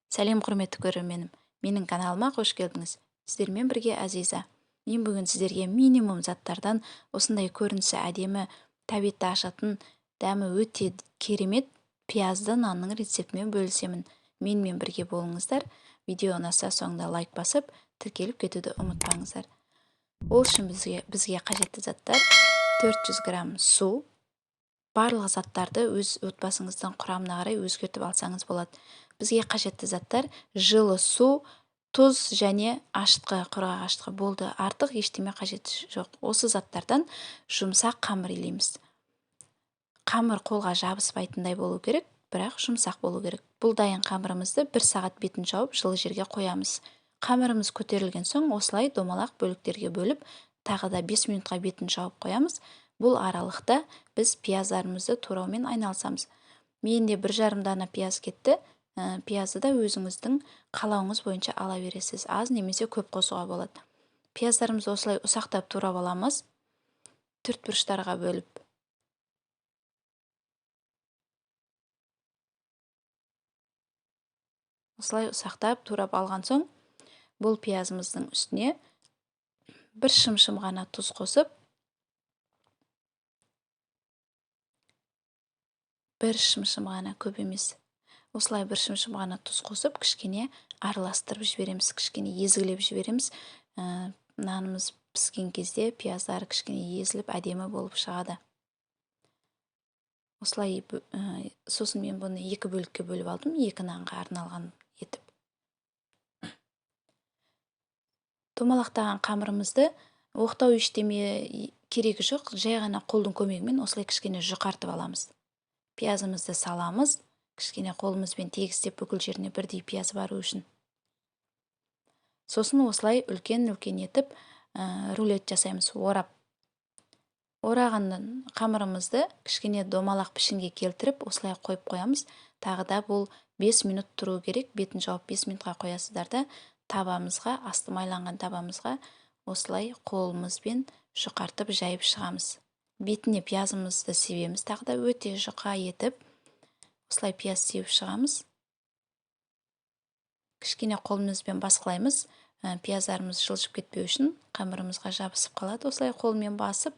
Сәлем құрметті көрерменім. Менің каналыма қош келдіңіз. Сіздермен бірге Азиза. Мен бүгін сіздерге минимум заттардан осындай көрінісі әдемі, тәбетті ашатын, дәмі өте керемет пиязды нанның рецептімен бөлісемін. Менімен бірге болыңыздар. Видео ұнаса соңында лайк басып, тіркеліп кетуді ұмытпаңыздар. Ол үшін бізге қажетті заттар: 400 грамм су. Барлық заттарды өз отбасыңыздың құрамына қарай өзгертіп алсаңыз болады. Бізге қажетті заттар: жылы су, тұз және ашытқы, құрғақ ашытқы болды. Артық ештеме қажеті жоқ. Осы заттардан жұмсақ қамыр илейміз. Қамыр қолға жабыспайтындай болу керек, бірақ жұмсақ болу керек. Бұл дайын қамырымызды 1 сағат бетін жауып, жылы жерге қоямыз. Қамырымыз көтерілген соң осылай домалақ бөліктерге бөліп, тағы да 5 минутқа бетін жауып қоямыз. Бұл аралықта біз пияздарымызды тураумен айналысамыз. Менде 1,5 дана пияз кетті. Пиязды да өзіңіздің қалауыңыз бойынша ала бересіз. Аз немесе көп қосуға болады. Пияздарымызды осылай ұсақтап турап аламыз. Төрт бұрыштарға бөліп. Осылай ұсақтап турап алған соң, бұл пиязымыздың үстіне 1 шымшым ғана тұз қосып, 1 шымшым ғана, көп емес. Осылай 1 шымшым ғана тұз қосып, кішкене араластырып жібереміз, кішкене езгілеп жібереміз. Нанымыз піскен кезде пияздары кішкене езіліп, әдемі болып шығады. Осылай сосын мен бұны 2 бөлікке бөліп алдым, 2 нанға арналған етіп. Домалақтаған қамырымызды оқтау ештеме керегі жоқ, жай ғана қолдың көмегімен осылай кішкене жұқартып аламыз. Пиязымызды саламыз, кішкене қолымызбен тегістеп бүкіл жеріне бірдей пияз бару үшін. Сосын осылай үлкен-үлкен етіп рулет жасаймыз, орап. Ораған қамырымызды кішкене домалақ пішінге келтіріп, осылай қойып қоямыз. Тағы да бұл 5 минут тұру керек. Бетін жауып 5 минутқа қоясыздар да, табамызға, асты майланған табамызға осылай қолымызбен жұқартып жайып шығамыз. Бетіне пиязымызды себеміз, тағы да өте жұқа етіп, осылай пияз себіп шығамыз. Кішкене қолымызбен басқылаймыз, пияздарымыз жылжып кетпеу үшін, қамырымызға жабысып қалады. Осылай қолмен басып,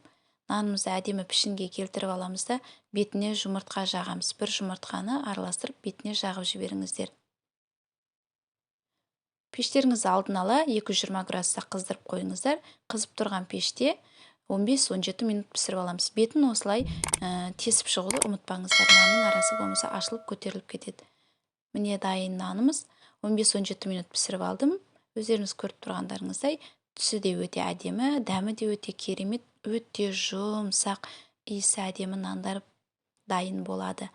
нанымызды әдемі пішінге келтіріп аламыз да, бетіне жұмыртқа жағамыз. 1 жұмыртқаны араластырып, бетіне жағып жіберіңіздер. Пештеріңізді алдын ала 220 градуста қыздырып қойыңыздар. Қызып тұрған пеште 15-17 минут пісіріп аламыз. Бетін осылай тесіп шығуды ұмытпаңыздар. Нанның арасы болмаса ашылып көтеріліп кетеді. Міне дайын нанымыз. 15-17 минут пісіріп алдым. Өздеріңіз көріп тұрғандарыңыздай, түсі де өте әдемі, дәмі де өте керемет, өте жұмсақ, иісі әдемі нандар дайын болады.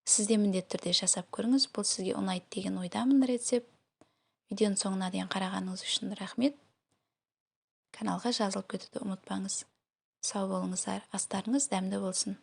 Сіз де міндетті түрде жасап көріңіз. Бұл сізге ұнайды деген ойдамын рецепт. Видеоның соңына дейін қарағаныңыз үшін рахмет. Каналға жазылып кетуді ұмытпаңыз. Сау болыңыздар, астарыңыз дәмді болсын.